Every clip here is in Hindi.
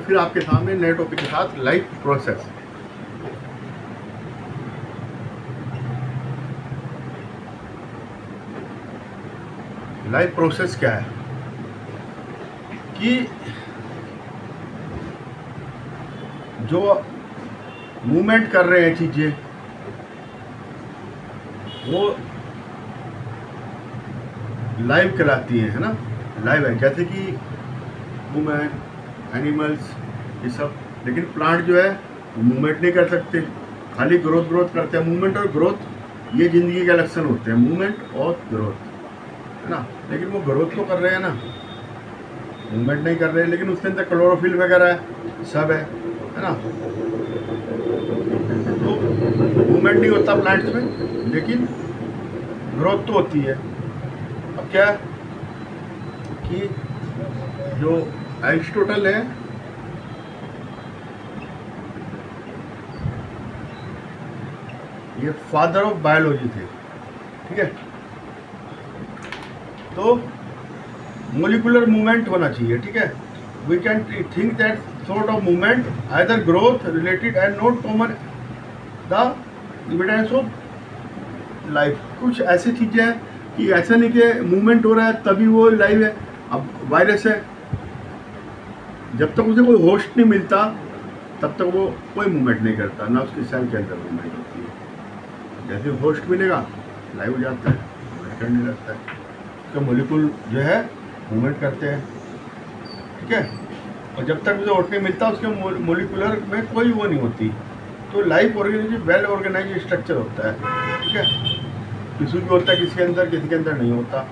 फिर आपके सामने नए टॉपिक के साथ लाइफ प्रोसेस। लाइफ प्रोसेस क्या है कि जो मूवमेंट कर रहे हैं चीज़ें वो लाइव कहलाती है ना, लाइव है। जैसे कि वुमेन, एनिमल्स, ये सब। लेकिन प्लांट जो है वो मूवमेंट नहीं कर सकते, खाली ग्रोथ करते हैं। मूवमेंट और ग्रोथ ये ज़िंदगी के लक्षण होते हैं, मूवमेंट और ग्रोथ, है ना। लेकिन वो ग्रोथ तो कर रहे हैं ना, मूवमेंट नहीं कर रहे हैं। लेकिन उसके अंदर क्लोरोफिल वगैरह है, सब है ना। तो मूवमेंट नहीं होता प्लांट्स में, लेकिन ग्रोथ तो होती है। अब क्या है कि जो एरिस्टोटल है, ये फादर ऑफ बायोलॉजी थे, ठीक है। तो मोलिकुलर मूवमेंट होना चाहिए, ठीक है। We can think that sort of movement either growth related and not common the evidence of life। कुछ ऐसी चीज़ें हैं कि ऐसा नहीं कि मूवमेंट हो रहा है तभी वो लाइव है। अब वायरस है, जब तक उसे कोई होस्ट नहीं मिलता तब तक वो कोई मूवमेंट नहीं करता, ना उसकी सेल के अंदर मूवमेंट होती है। जैसे होस्ट मिलेगा लाइव हो जाता है, मूवमेंट करने लगता है। उसके मोलिकुल जो है मूवमेंट करते हैं, ठीक है। और जब तक उसे होस्ट नहीं मिलता उसके मोलिकुलर में कोई वो नहीं होती। तो life organism well organise structure होता है, ठीक है। टिश्यू भी होता है किसी के अंदर, किसी के अंदर नहीं होता।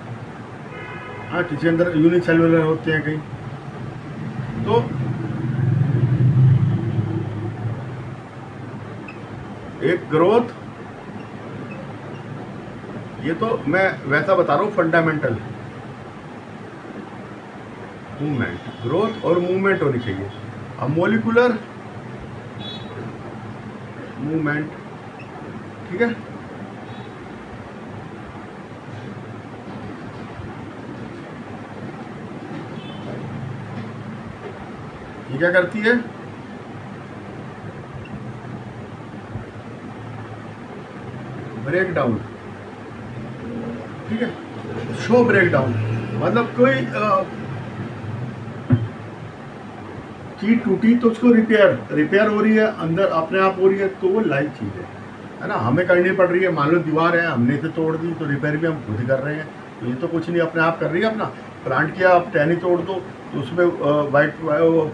हाँ, किसी के अंदर यूनिसेलुलर होते हैं कहीं। तो एक ग्रोथ, ये तो मैं वैसा बता रहा हूँ फंडामेंटल। मूवमेंट, ग्रोथ और मूवमेंट होनी चाहिए। अब मोलिकुलर मूवमेंट, ठीक है। ये क्या करती है, ब्रेक डाउन, ठीक है। शो ब्रेक डाउन मतलब कोई चीज टूटी तो उसको रिपेयर हो रही है, अंदर अपने आप हो रही है, तो वो लाइव चीज़ है ना। हमें करनी पड़ रही है। मान लो दीवार है, हमने इसे तोड़ दी तो रिपेयर भी हम खुद ही कर रहे हैं। तो ये तो कुछ नहीं, अपने आप कर रही है अपना। प्लांट किया, आप टहनी तोड़ दो तो उसमें वाइट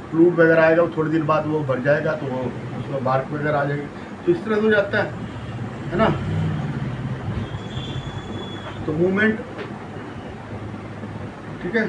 फ्लूड वगैरह आएगा, वो थोड़ी देर बाद वो भर जाएगा, तो वो उसमें बार्क वगैरह आ जाएगी। तो इस तरह से हो जाता है ना। तो मूवमेंट, ठीक है।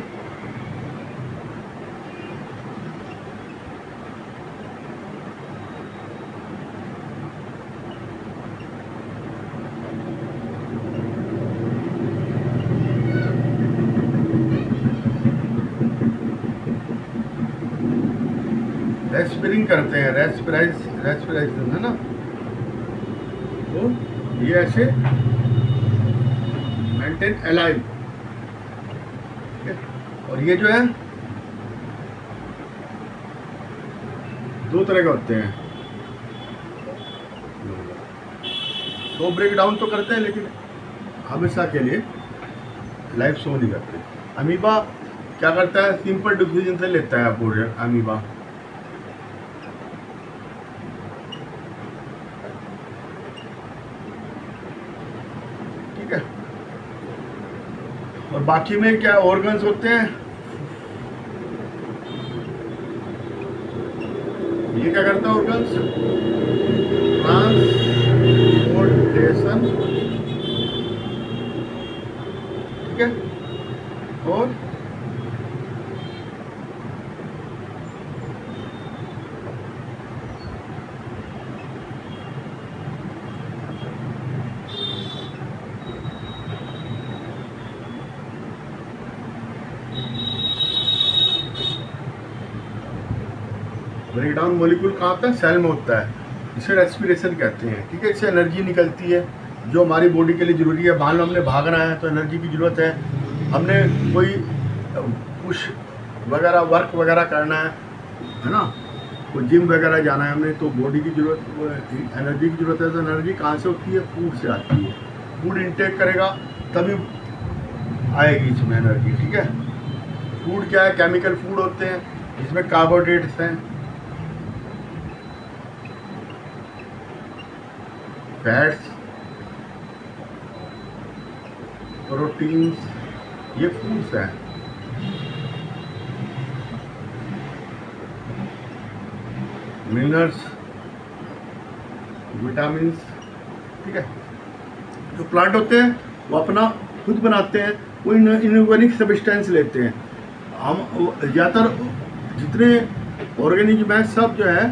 रेस्पिरिंग करते हैं, रेस्पिरेशन, है ना। तो ये ऐसे मेंटेन अलाइव, ठीक है। और ये जो है दो तरह के होते हैं। दो ब्रेक डाउन तो करते हैं, लेकिन हमेशा के लिए लाइफ शो नहीं करते। अमीबा क्या करता है, सिंपल डिफिजन से लेता है पूरे अमीबा। और बाकी में क्या ऑर्गन्स होते हैं, ये क्या करता है ऑर्गन्स, ट्रांसपोर्टेशन, ठीक है। और ब्रेक डाउन मोलिक्यूल कहाँ होता है, सेल में होता है। इसे रेस्पिरेशन कहते हैं, ठीक है। इससे एनर्जी निकलती है जो हमारी बॉडी के लिए ज़रूरी है। मान लो हमने भागना है तो एनर्जी की ज़रूरत है। हमने कोई पुश वगैरह वर्क वगैरह करना है है ना, वो जिम वगैरह जाना है हमने, तो बॉडी की जरूरत, एनर्जी की जरूरत है। तो एनर्जी कहाँ से होती है? फूड से आती है। फूड इंटेक करेगा तभी आएगी इसमें एनर्जी, ठीक है। फूड क्या है? केमिकल फूड होते हैं जिसमें कार्बोहाइड्रेट्स हैं, फैट्स, प्रोटीन्स, ये फूड्स हैं। मिनरल्स, विटामिन, ठीक है। जो प्लांट होते हैं वो अपना खुद बनाते हैं, वो इनऑर्गेनिक सब्सटेंस लेते हैं। हम ज़्यादातर जितने ऑर्गेनिज्म हैं सब जो है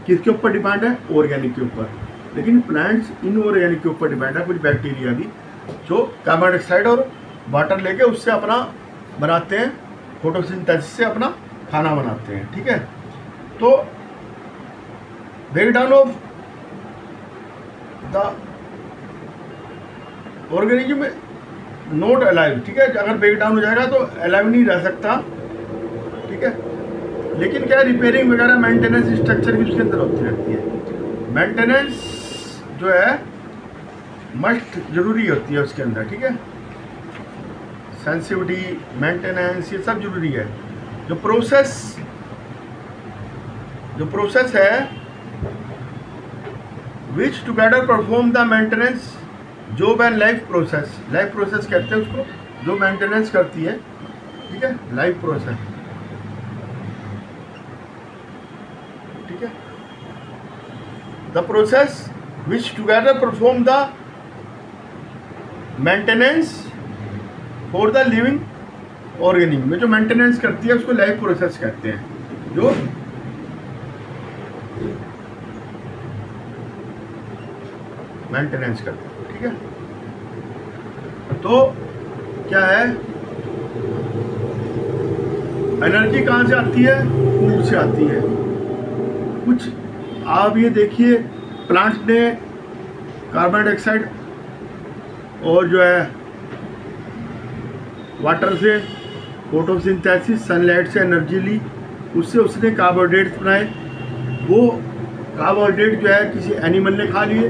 किसके ऊपर डिपेंड है? ऑर्गेनिक के ऊपर। लेकिन प्लांट्स इनऑर्गेनिक के ऊपर डिपेंड है। कुछ बैक्टीरिया भी जो कार्बन डाइऑक्साइड और वाटर लेके उससे अपना बनाते हैं, फोटोसिंथेसिस से अपना खाना बनाते हैं, ठीक है। तो breakdown of the organism not alive, ठीक है। अगर ब्रेकडाउन हो जाएगा तो अलाइव नहीं रह सकता, ठीक है। लेकिन क्या रिपेयरिंग वगैरह मेंटेनेंस स्ट्रक्चर भी उसके अंदर होती रहती है। मेंटेनेंस जो है मस्ट जरूरी होती है उसके अंदर, ठीक है। सेंसिटिविटी, मेंटेनेंस, ये सब जरूरी है। जो प्रोसेस है which together perform the maintenance job and life process कहते हैं उसको, जो मेंटेनेंस करती है, ठीक है, लाइफ प्रोसेस, ठीक है। The process which together perform the maintenance for the living organism, में जो मेंटेनेंस करती है उसको लाइफ प्रोसेस कहते हैं, जो मेंटेनेंस करते हैं, ठीक है। तो क्या है? एनर्जी कहाँ से आती है? फूड से आती है। कुछ आप ये देखिए, प्लांट्स ने कार्बन डाइऑक्साइड और जो है वाटर से फोटोसिंथेसिस, सनलाइट से एनर्जी ली, उससे उसने कार्बोहाइड्रेट्स बनाए। वो कार्बोहाइड्रेट जो है किसी एनिमल ने खा लिए,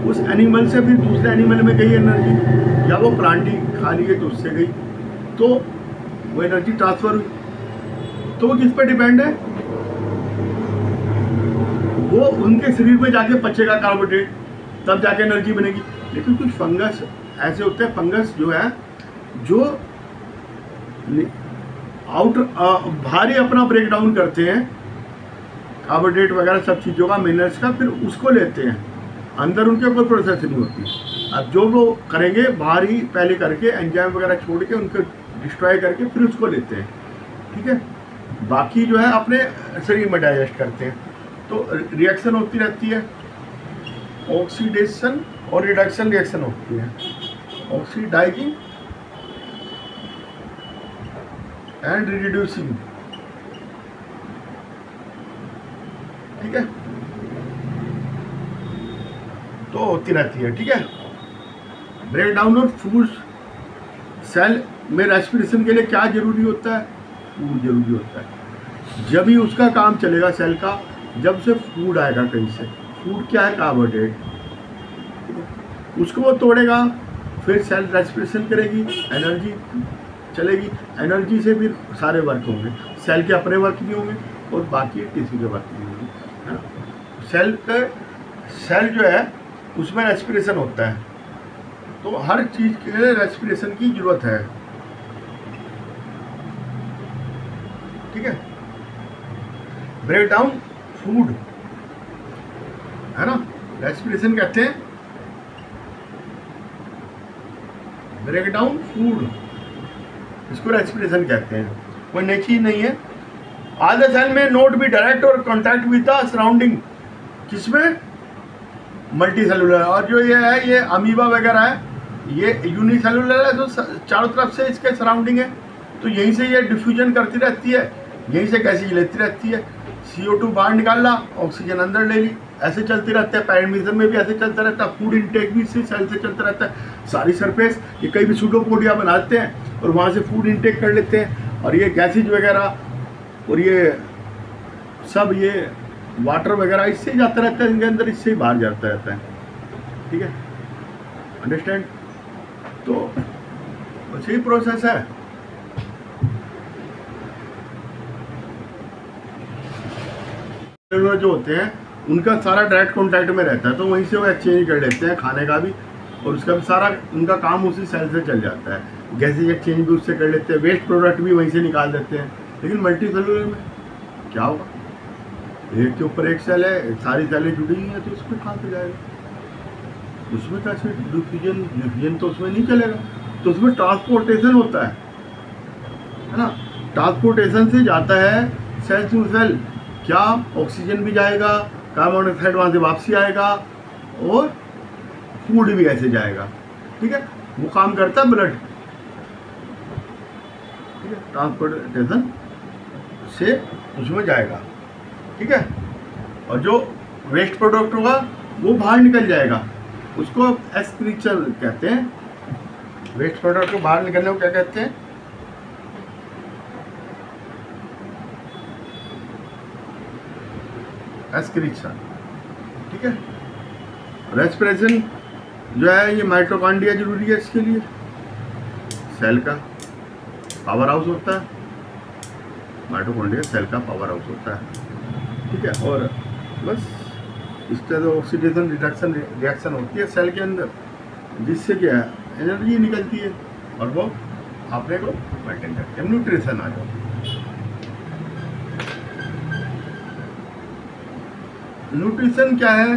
उस एनिमल से फिर दूसरे एनिमल में गई एनर्जी, या वो प्लांट ही खा लिए तो उससे गई, तो वो एनर्जी ट्रांसफर हुई। तो वो किस पर डिपेंड है? वो उनके शरीर में जाके पचेगा कार्बोहाइड्रेट, तब जाके एनर्जी बनेगी। लेकिन कुछ फंगस ऐसे होते हैं, फंगस जो है जो भारी अपना ब्रेक डाउन करते हैं कार्बोहाइड्रेट वगैरह सब चीज़ों का, मिनरल्स का, फिर उसको लेते हैं, अंदर उनके कोई प्रोसेस नहीं होती। अब जो वो करेंगे बाहर ही पहले करके एंजाइम वगैरह छोड़ के उनको डिस्ट्रॉय करके फिर उसको लेते हैं, ठीक है। बाकी जो है अपने शरीर में डाइजेस्ट करते हैं। तो रिएक्शन होती रहती है, ऑक्सीडेशन और रिडक्शन रिएक्शन होती है, ऑक्सीडाइजिंग एंड रिड्यूसिंग, ठीक है। तो होती रहती है, ठीक है। Break down of food, cell में रेस्पिरेशन के लिए क्या जरूरी होता है? फूड जरूरी होता है। जब ही उसका काम चलेगा सेल का, जब से फूड आएगा कहीं से। फूड क्या है? कार्बोहाइड्रेट, उसको वो तोड़ेगा, फिर सेल रेस्पिरेशन करेगी, एनर्जी चलेगी, एनर्जी से फिर सारे वर्क होंगे, सेल के अपने वर्क भी होंगे और बाकी टिश्यू के वर्क भी होंगे, है ना। सेल जो है उसमें रेस्पिरेशन होता है, तो हर चीज़ के लिए रेस्पिरेशन की जरूरत है, ठीक है। ब्रेक डाउन फूड, है ना, रेस्पिरेशन कहते हैं, ब्रेक डाउन फूड, इसको रेस्पिरेशन कहते हैं। कोई नई चीज नहीं है। ऑल द सेल में नोट बी डायरेक्ट और कॉन्टैक्ट विद द सराउंडिंग, किसमें? Multi cellular. और जो ये है, ये अमीबा वगैरह है, ये यूनिसेलुलर है, तो चारों तरफ से इसके सराउंडिंग है, तो यहीं से ये डिफ्यूजन करती रहती है, यहीं से गैसेज लेती रहती है, CO2 बाहर निकाला, ऑक्सीजन अंदर ले ली, ऐसे चलते रहते हैं। पैरामीजम में भी ऐसे चलता रहता है, फूड इंटेक भी इसी सेल से चलता रहता है। सारी सरफेस ये कई भी सूडोपोडिया बनाते हैं और वहाँ से फूड इंटेक कर लेते हैं, और ये गैसेज वगैरह और ये सब ये वाटर वगैरह इससे ही जाता रहता है इनके अंदर, इससे ही बाहर जाता रहता है, ठीक है, अंडरस्टैंड। तो बस यही प्रोसेस है। जो होते हैं उनका सारा डायरेक्ट कॉन्टैक्ट में रहता है, तो वहीं से वो एक्सचेंज कर लेते हैं खाने का भी, और उसका भी सारा उनका काम उसी सेल से चल जाता है। गैसेज एक्सचेंज भी उससे कर लेते हैं, वेस्ट प्रोडक्ट भी वहीं से निकाल देते हैं। लेकिन मल्टी सेलुलर में क्या होगा, एक के ऊपर एक सेल है, सारी सेलें जुड़ी हुई हैं, तो उसमें कहाँ से जाएगा, उसमें कैसे डिफ्यूजन तो उसमें नहीं चलेगा, तो उसमें ट्रांसपोर्टेशन होता है ना, ट्रांसपोर्टेशन से जाता है सेल टू सेल, क्या ऑक्सीजन भी जाएगा, कार्बन डाइऑक्साइड वहाँ से वापसी आएगा, और फूड भी ऐसे जाएगा, ठीक है, वो काम करता है ब्लड, ठीक है, ट्रांसपोर्टेशन से उसमें जाएगा, ठीक है, और जो वेस्ट प्रोडक्ट होगा वो बाहर निकल जाएगा, उसको एक्सक्रीचर कहते हैं। वेस्ट प्रोडक्ट को बाहर निकलने को क्या कहते हैं, एक्सक्रीचर, ठीक है। रेस्पिरेशन जो है ये माइटोकॉन्ड्रिया जरूरी है इसके लिए, सेल का पावर हाउस होता है, माइटोकॉन्ड्रिया सेल का पावर हाउस होता है, ठीक है। और बस इस तरह ऑक्सीडेशन रिएक्शन होती है सेल के अंदर, जिससे क्या है एनर्जी निकलती है, और वो अपने को मेंटेन करते हैं। न्यूट्रिशन आ जाओ, न्यूट्रिशन क्या है,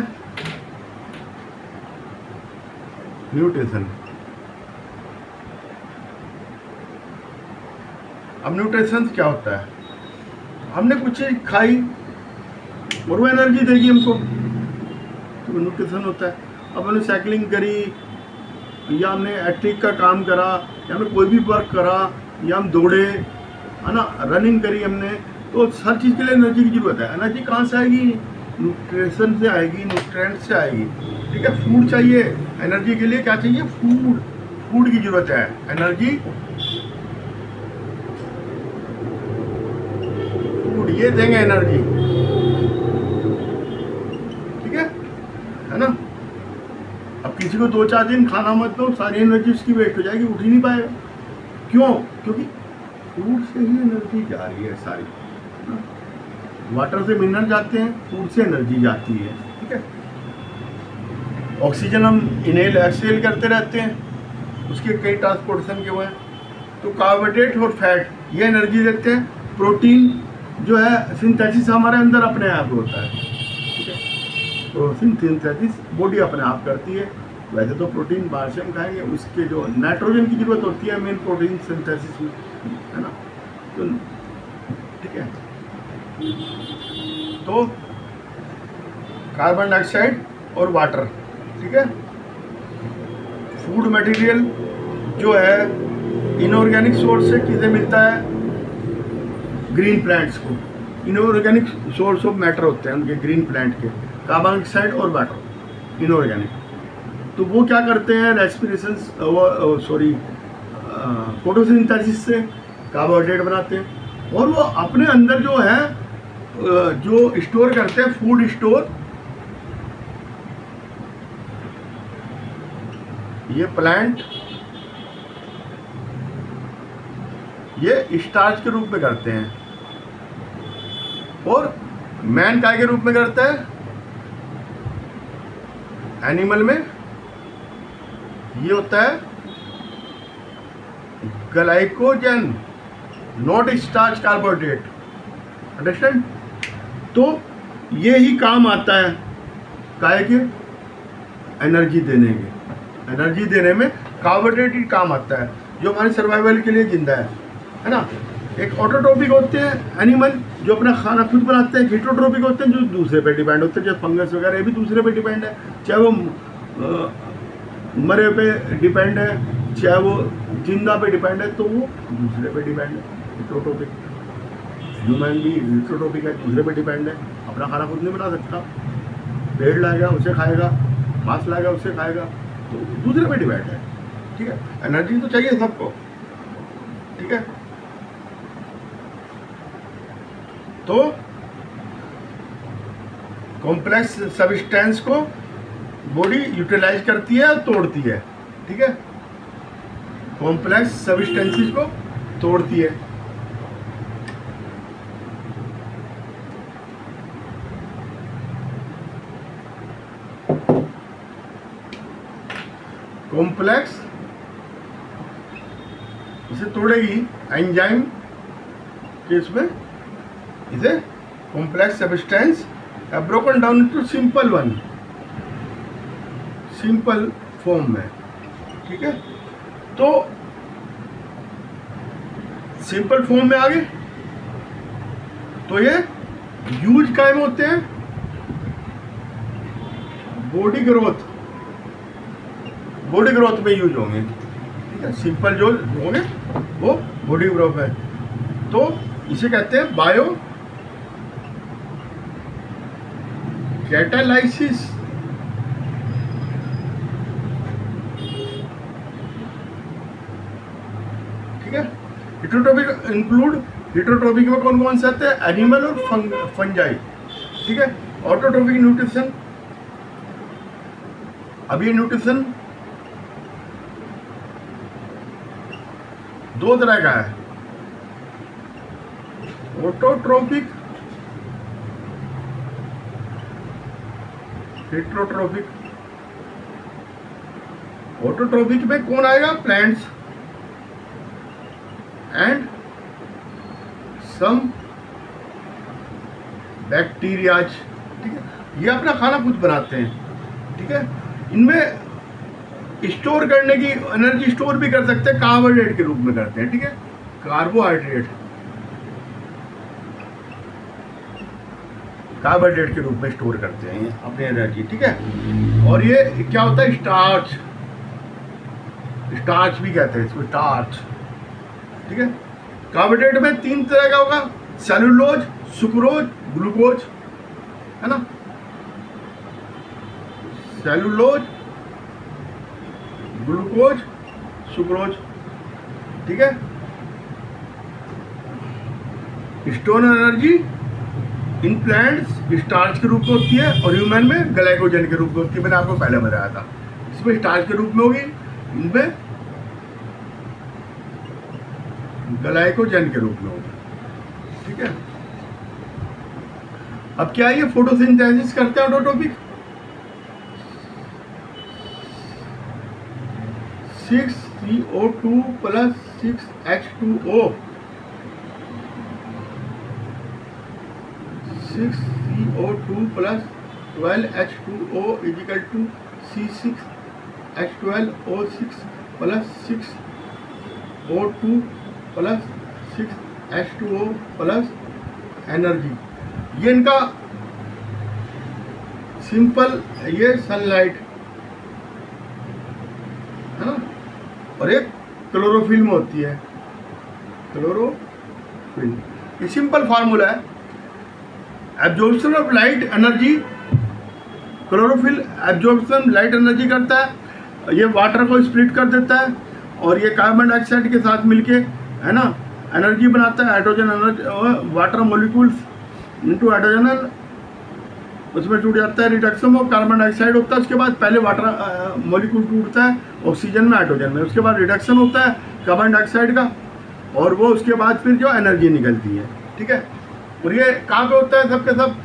न्यूट्रिशन, अब न्यूट्रिशन क्या होता है, हमने कुछ चीज खाई और वो एनर्जी देगी हमको, तो न्यूट्रिशन होता है। अब हमने साइकिलिंग करी, या हमने एथलेटिक का काम करा, या हमने कोई भी वर्क करा, या हम दौड़े, है ना, रनिंग करी हमने, तो हर चीज़ के लिए एनर्जी की जरूरत है। एनर्जी कहाँ से आएगी, न्यूट्रिशन से आएगी, न्यूट्रिएंट से आएगी, ठीक है। फूड चाहिए एनर्जी के लिए, क्या चाहिए, फूड, फूड की जरूरत है, एनर्जी फूड ये देंगे एनर्जी, ठीक है ना। अब किसी को 2-4 दिन खाना मत दो, सारी एनर्जी उसकी वेस्ट हो जाएगी, उठ ही नहीं पाएगा। क्यों, क्योंकि फूड से ही एनर्जी जा रही है सारी, वाटर से मिनरल जाते हैं, फूड से एनर्जी जाती है, ठीक है। ऑक्सीजन हम इनहेल एक्सहेल करते रहते हैं, उसके कई ट्रांसपोर्टेशन के हुए हैं। तो कार्बोहाइड्रेट और फैट ये एनर्जी देते हैं। प्रोटीन जो है सिंथेसिस हमारे अंदर अपने आप होता है, ठीक है, प्रोटीन सिंथेसिस बॉडी अपने आप करती है। वैसे तो प्रोटीन बाहर से हम खाएंगे, उसके जो नाइट्रोजन की जरूरत होती है मेन प्रोटीन सिंथेसिस में, है ना, तो ठीक है। तो कार्बन डाइऑक्साइड और वाटर, ठीक है। फूड मटेरियल जो है इनऑर्गेनिक सोर्स से किसे मिलता है, ग्रीन प्लांट्स को। इनऑर्गेनिक सोर्स ऑफ मैटर होते हैं उनके ग्रीन प्लांट के, कार्बन डाइऑक्साइड और वाटर, इनऑर्गेनिक। तो वो क्या करते हैं, रेस्पिरेशन फोटोसिंथेसिस से कार्बोहाइड्रेट बनाते हैं, और वो अपने अंदर जो है जो स्टोर करते हैं, फूड स्टोर, ये प्लांट ये स्टार्च के रूप में करते हैं, और मैन काय के रूप में करता है, एनिमल में ये होता है glycogen, not starch, carbohydrate, understand. तो ये ही काम आता है काय के, एनर्जी देने के, एनर्जी देने में कार्बोहाइड्रेट ही काम आता है, जो हमारे सर्वाइवल के लिए जिंदा है ना। एक ऑटोट्रोपिक होते हैं एनिमल जो अपना खाना खुद बनाते हैं, हिटोट्रोपिक होते हैं जो दूसरे पे डिपेंड होते हैं, जैसे फंगस वगैरह, ये भी दूसरे पे डिपेंड है, चाहे वो मरे पे डिपेंड है, चाहे वो जिंदा पे डिपेंड है, तो वो दूसरे पे डिपेंड है। हिटोट्रोपिक ह्यूमन भी हिटोट्रोपिक है, दूसरे पे डिपेंड है, अपना खाना खुद नहीं बना सकता, पेड़ लाएगा उसे खाएगा, मांस लाएगा उसे खाएगा, तो दूसरे पे डिपेंड है, ठीक है। एनर्जी तो चाहिए सबको, ठीक है। तो कॉम्प्लेक्स सब्सटेंस को बॉडी यूटिलाइज करती है और तोड़ती है, ठीक है, कॉम्प्लेक्स सब्सटेंसेस को तोड़ती है। कॉम्प्लेक्स इसे तोड़ेगी एंजाइम के इसमें, इसे complex substance broken down into simple one, simple form में, ठीक है। तो सिंपल फॉर्म में आ गए तो ये यूज काय में होते हैं, बॉडी ग्रोथ में यूज होंगे, ठीक है। सिंपल जो होंगे वो बॉडी ग्रोथ है, तो इसे कहते हैं बायो कैटालाइसिस, ठीक है। हिटरोट्रोपिक इंक्लूड, हिटरोट्रोपिक में कौन कौन से आते हैं, एनिमल और फंजाई, ठीक है। ऑटोट्रोपिक न्यूट्रिशन, अब ये न्यूट्रिशन दो तरह का है, ऑटोट्रोपिक, हेट्रोट्रोपिक। ऑटोट्रोपिक में कौन आएगा, प्लांट्स एंड सम बैक्टीरियाज, ठीक है। ये अपना खाना खुद बनाते हैं, ठीक है। इनमें स्टोर करने की एनर्जी स्टोर भी कर सकते हैं, कार्बोहाइड्रेट के रूप में करते हैं, ठीक है, कार्बोहाइड्रेट के रूप में स्टोर करते हैं अपनी एनर्जी, ठीक है। और ये क्या होता है, स्टार्च भी कहते हैं इसको, स्टार्च, ठीक है। कार्बोहाइड्रेट में तीन तरह का होगा, सेलुलोज, सुक्रोज, ग्लूकोज, है ना, सेलुलोज, ग्लूकोज, सुक्रोज, ठीक है। Store energy in plants starch के रूप में होती है और ह्यूमन में ग्लाइकोजन के रूप में होती है, मैंने आपको पहले बताया था। इसमें स्टार्च के रूप में होगी, इनमें ग्लाइकोजन के रूप में होगी, ठीक है। अब क्या ये फोटोसिंथेसिस करते हैं autotrophic, 6CO2 plus 6H2O, 6CO2 plus 12H2O is equal to C6H12O6 plus 6O2 plus 6H2O plus energy. ये इनका सिंपल, ये सनलाइट है ना, और एक क्लोरोफिल में होती है, क्लोरोफिल। ये सिंपल फार्मूला है, absorption of light energy, chlorophyll absorption light energy करता है, ये वाटर को स्प्लिट कर देता है और ये कार्बन डाइऑक्साइड के साथ मिलके, है ना, एनर्जी बनाता है, hydrogen energy, water molecules into hydrogen, उसमें टूट जाता है, रिडक्शन ऑफ कार्बन डाइऑक्साइड होता है, उसके बाद पहले वाटर मॉलिक्यूल टूटता है ऑक्सीजन में, हाइड्रोजन में, उसके बाद रिडक्शन होता है कार्बन डाइऑक्साइड का, और वो उसके बाद फिर जो एनर्जी निकलती है, ठीक है। और ये कहाँ पे होता है, सब के सब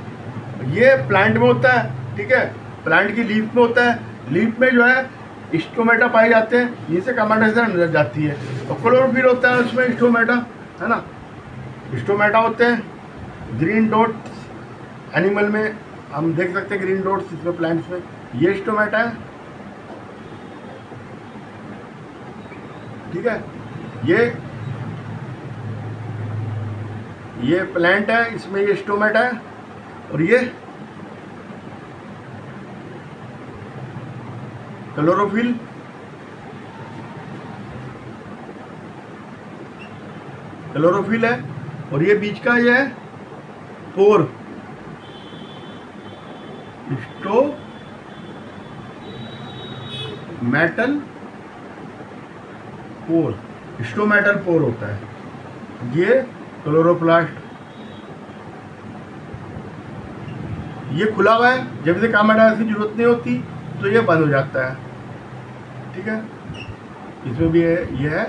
ये प्लांट में होता है, ठीक है, प्लांट की लीफ में होता है। लीफ में जो है स्टोमेटा पाए जाते हैं, जिससे कार्बन डाइऑक्साइड अंदर जाती है, और क्लोरोफिल होता है उसमें स्टोमेटा, है ना, स्टोमेटा होते हैं। ग्रीन डॉट्स एनिमल में हम देख सकते हैं, ग्रीन डॉट्स इसमें प्लांट्स में, ये स्टोमेटा है, ठीक है। ये प्लांट है, इसमें ये स्टोमेटा है, और ये क्लोरोफिल, है, और ये बीच का ये है पोर, स्टोमेटल पोर होता है। ये क्लोरोप्लास्ट, ये खुला हुआ है, जब से कार्बन डाइऑक्साइड की जरूरत नहीं होती तो ये बंद हो जाता है, ठीक है। इसमें भी ये है,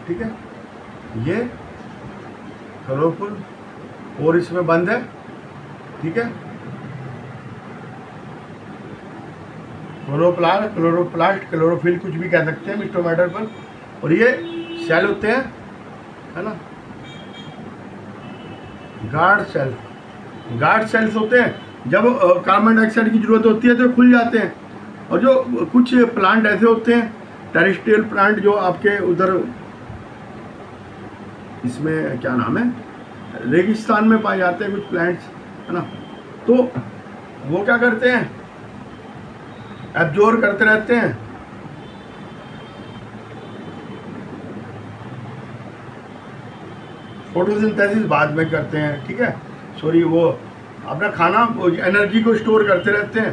ठीक है, ये क्लोरोफिल और इसमें बंद है, ठीक है। क्लोरोप्लास्ट, क्लोरोफिल कुछ भी कह सकते हैं स्टोमेटर पर। और ये सेल होते हैं, है ना, गार्ड सेल्स होते हैं। जब कार्बन डाइऑक्साइड की जरूरत होती है तो खुल जाते हैं। और जो कुछ प्लांट ऐसे होते हैं, टेरेस्ट्रियल प्लांट, जो आपके उधर इसमें क्या नाम है, रेगिस्तान में पाए जाते हैं कुछ प्लांट्स, है ना, तो वो क्या करते हैं, एब्जॉर्ब करते रहते हैं। फोटोसिंथेसिस बाद में करते हैं, ठीक है, सॉरी, वो अपना खाना एनर्जी को स्टोर करते रहते हैं,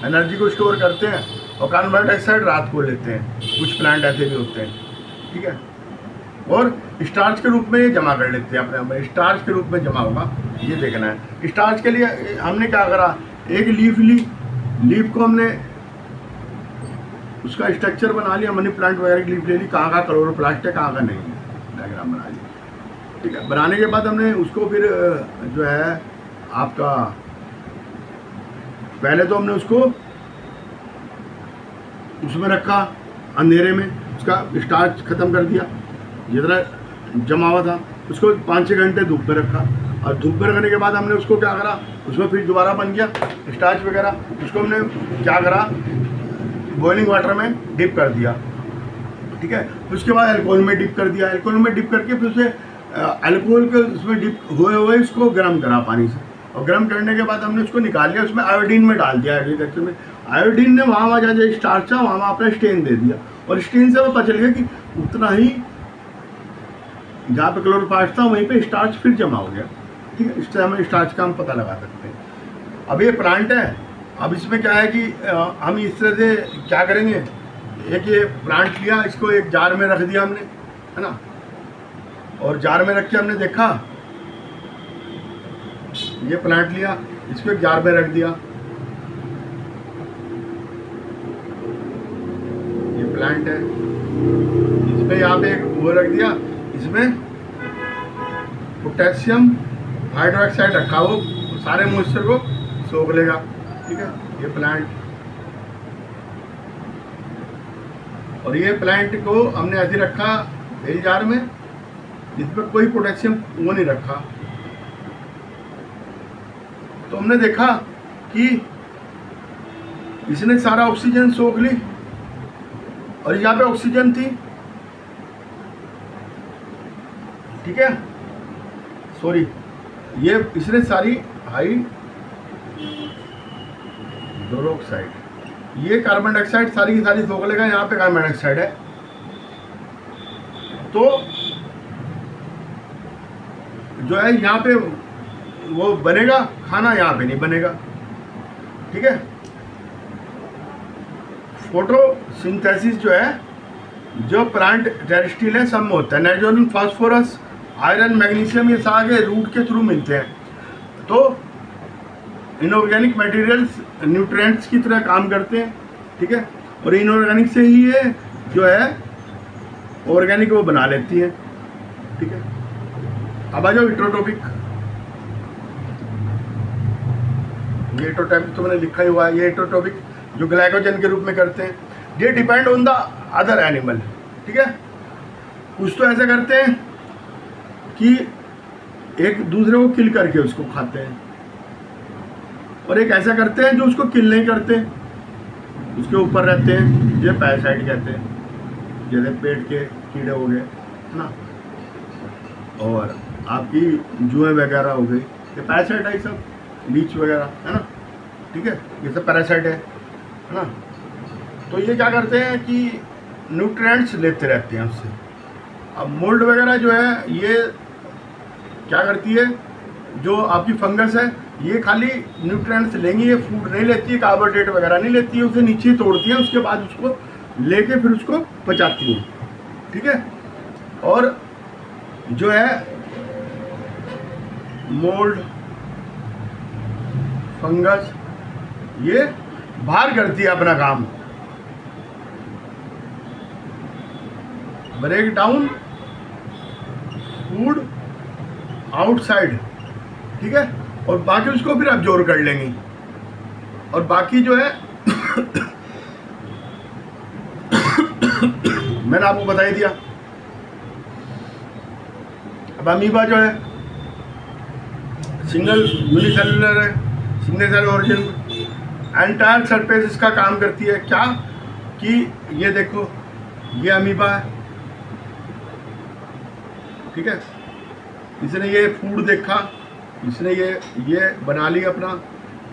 एनर्जी को स्टोर करते हैं, और कार्बन डाइऑक्साइड रात को लेते हैं। कुछ प्लांट ऐसे भी होते हैं, ठीक है। और स्टार्च के रूप में ये जमा कर लेते हैं अपने, स्टार्च के रूप में जमा होगा, ये देखना है। स्टार्च के लिए हमने क्या करा, एक लीफ को हमने उसका स्ट्रक्चर बना लिया, मनी प्लांट वगैरह की लीफ ले ली, कहाँ का क्लोरोप्लास्ट है, कहाँ का नहीं है, डायग्राम बना लिया, ठीक है। बनाने के बाद हमने उसको फिर जो है आपका, पहले तो हमने उसको उसमें रखा अंधेरे में, उसका स्टार्च खत्म कर दिया, जितना जमा हुआ था उसको 5-6 घंटे धूप में रखा। और धूप में रखने के बाद हमने उसको क्या करा, उसमें फिर दोबारा बन गया स्टार्च वगैरह, उसको हमने क्या करा, बॉइलिंग वाटर में डिप कर दिया, ठीक है। फिर उसके बाद अल्कोहल में डिप कर दिया, अल्कोहल में डिप करके फिर उसे अल्कोहल के उसमें डिप हुए इसको गर्म करा पानी से, और गर्म करने के बाद हमने उसको निकाल लिया, उसमें आयोडीन में डाल दिया। एग्रीकल्चर में आयोडीन ने वहाँ जहाँ स्टार्च था वहाँ अपना स्टेन दे दिया, और स्टेन से वो पता चल गया कि उतना ही जहाँ पे क्लोरोप्लास्ट था वहीं पे स्टार्च फिर जमा हो गया, ठीक है। इससे हमें स्टार्च का हम पता लगा सकते हैं। अब ये प्लांट है, अब इसमें क्या है कि हम इस तरह से क्या करेंगे, एक ये प्लांट लिया, इसको एक जार में रख दिया हमने, है ना, और जार में रख के हमने देखा, ये प्लांट लिया, इसको एक जार में रख दिया, ये प्लांट है, इसमें यहाँ पे एक वो रख दिया, इसमें पोटेशियम हाइड्रोक्साइड रखा, वो सारे मॉइस्चर को सोख लेगा, ठीक है। ये प्लांट, और ये प्लांट को हमने ऐसे रखा एक जार में, जिसमें कोई पोटेशियम वो नहीं रखा। तो हमने देखा कि इसने सारा ऑक्सीजन सोख ली, और यहाँ पे ऑक्सीजन थी, ठीक है, सॉरी, ये इसने सारी हाइड्रोक्साइड, ये कार्बन डाइऑक्साइड सारी की सारी सोख लेगा, यहाँ पे कार्बन डाइऑक्साइड है, तो जो है यहाँ पे वो बनेगा खाना, यहाँ पे नहीं बनेगा, ठीक है। फोटोसिंथेसिस जो है, जो प्लांट टेरेस्ट्रियल है, सब में होता है। नाइट्रोजन, फास्फोरस, आयरन, मैग्नीशियम, ये सारे रूट के थ्रू मिलते हैं। तो इनऑर्गेनिक मटेरियल्स न्यूट्रिएंट्स की तरह काम करते हैं, ठीक है, और इनऑर्गेनिक से ही ये जो है ऑर्गेनिक वो बना लेती है, ठीक है। अब आ जाओ हिट्रोटॉपिक, ये हिट्रोटॉपिक तो मैंने लिखा ही हुआ है, ये हिट्रोटॉपिक जो ग्लाइकोजन के रूप में करते हैं, ये depend on the other animal, ठीक है। कुछ तो ऐसे करते हैं कि एक दूसरे को किल करके उसको खाते हैं, और एक ऐसा करते हैं जो उसको किल नहीं करते, उसके ऊपर रहते हैं, ये पैरासाइट कहते हैं, जैसे पेट के कीड़े हो गए, है ना, और आपकी जुएं वगैरह हो गई, ये पैरासाइट है, सब लीच वगैरह, है ना, ठीक है, ये सब पैरासाइट है ना। तो ये क्या करते हैं कि न्यूट्रिएंट्स लेते रहते हैं उससे। अब मोल्ड वगैरह जो है, ये क्या करती है, जो आपकी फंगस है, ये खाली न्यूट्रिएंट्स लेंगी, ये फूड नहीं लेती है, कार्बोहाइड्रेट वगैरह नहीं लेती है, उसे नीचे तोड़ती है, उसके बाद उसको लेके फिर उसको पचाती है, ठीक है। और जो है मोल्ड, फंगस ये बाहर करती है अपना काम, ब्रेक डाउन फूड आउटसाइड, ठीक है, और बाकी उसको फिर अब्जॉर्ब कर लेंगी। और बाकी जो है मैंने आपको बता ही दिया। अब अमीबा जो है सिंगल यूनिसेलुलर है, single cell origin, entire surface इसका काम करती है क्या कि ये देखो ये अमीबा है, ठीक है, इसने ये फूड देखा, इसने ये बना लिया, अपना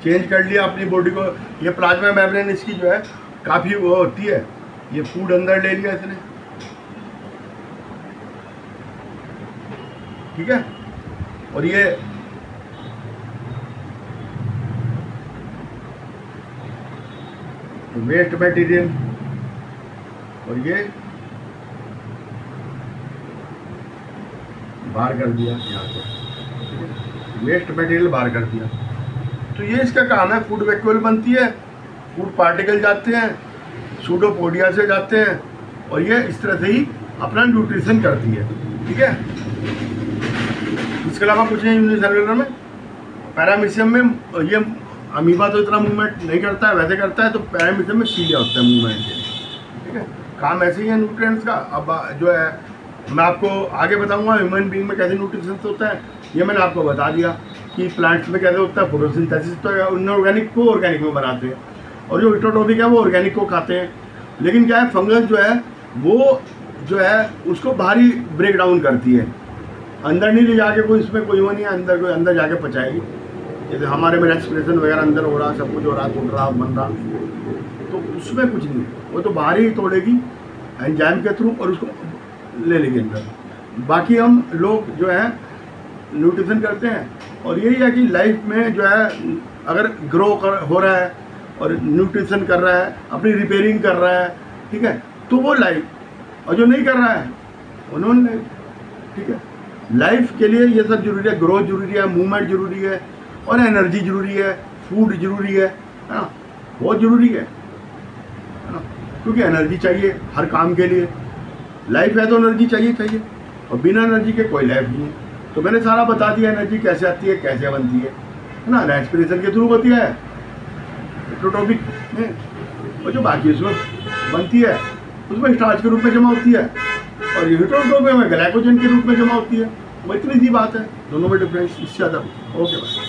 चेंज कर लिया अपनी बॉडी को। ये प्लाज्मा मेम्ब्रेन इसकी जो है काफ़ी वो होती है, ये फूड अंदर ले लिया इसने, ठीक है, और ये वेस्ट मटेरियल, और ये बाहर कर दिया, यहाँ पर वेस्ट मटेरियल बाहर कर दिया। तो ये इसका काम है, फूड वैक्यूल बनती है, फूड पार्टिकल जाते हैं, सूडोपोडिया से जाते हैं, और ये इस तरह से ही अपना न्यूट्रिशन करती है, ठीक है। इसके अलावा कुछ नहीं यूनिसेलुलर में। पैरामीशियम में ये अमीबा तो इतना मूवमेंट नहीं करता है, वैसे करता है, तो पैरामीशियम में सीधे होता है मूवमेंट के, ठीक है। काम ऐसे ही है न्यूट्रिएंट्स का। अब जो है मैं आपको आगे बताऊंगा ह्यूमन बीइंग में कैसे न्यूट्रिशन होता है, ये मैंने आपको बता दिया कि प्लांट्स में कैसे होता है। फोटोसिंथेसिस तो इनऑर्गेनिक को ऑर्गेनिक में बनाते हैं, और जो हिटोट्रोपिक है वो ऑर्गेनिक को खाते हैं। लेकिन क्या है, फंगस जो है वो जो है उसको बाहरी ब्रेक डाउन करती है, अंदर नहीं ले जाके कोई, इसमें कोई वो नहीं है अंदर, कोई अंदर जाके पचाएगी। जैसे हमारे में रेस्पिरेशन वगैरह अंदर हो रहा, सब कुछ हो रहा, टूट रहा, बन रहा, तो उसमें कुछ नहीं, वो तो बाहर ही तोड़ेगी एंजाइम के थ्रू और उसको ले लेंगे अंदर। बाकी हम लोग जो है न्यूट्रिशन करते हैं, और यही है कि लाइफ में जो है अगर ग्रो हो रहा है और न्यूट्रिशन कर रहा है, अपनी रिपेयरिंग कर रहा है, ठीक है, तो वो लाइफ, और जो नहीं कर रहा है वो नॉन लाइफ, ठीक है। लाइफ के लिए ये सब जरूरी है, ग्रोथ जरूरी है, मूवमेंट जरूरी है, और एनर्जी जरूरी है, फूड जरूरी है ना, बहुत जरूरी है ना, क्योंकि एनर्जी चाहिए हर काम के लिए। लाइफ है तो एनर्जी चाहिए, और बिना एनर्जी के कोई लाइफ नहीं है। तो मैंने सारा बता दिया एनर्जी कैसे आती है, कैसे बनती है ना, रेस्पिरेशन के थ्रू होती है हिटोट्रोपिक में, और जो बाकी उसमें बनती है उसमें स्टार्च के रूप में जमा होती है, और ये हिटोट्रोपिक में ग्लाइकोजन के रूप में जमा होती है। वो इतनी सी बात है, दोनों में डिफरेंस इससे ज़्यादा। ओके भाई।